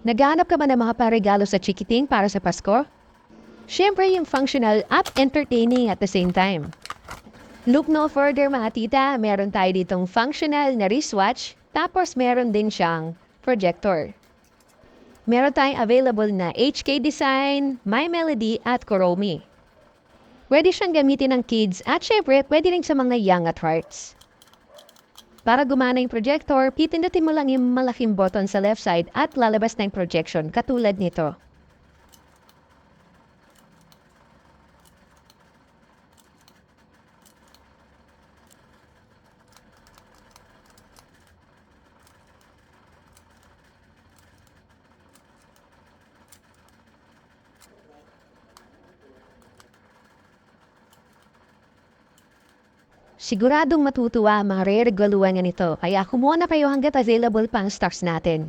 Naghahanap ka ba ng mga paregalo sa chikiting para sa Pasko? Siyempre yung functional at entertaining at the same time. Look no further mga tita, meron tayo ditong functional na wristwatch, tapos meron din siyang projector. Meron tayong available na HK Design, My Melody at Kuromi. Pwede siyang gamitin ng kids at syempre pwede rin sa mga young at hearts. Para gumana yung projector, pipindutin mo lang yung malaking button sa left side at lalabas na yung projection katulad nito. Siguradong matutuwa ang mga re-regaluhan nga nito, kaya kumuha na kayo hanggat available pa ang stocks natin.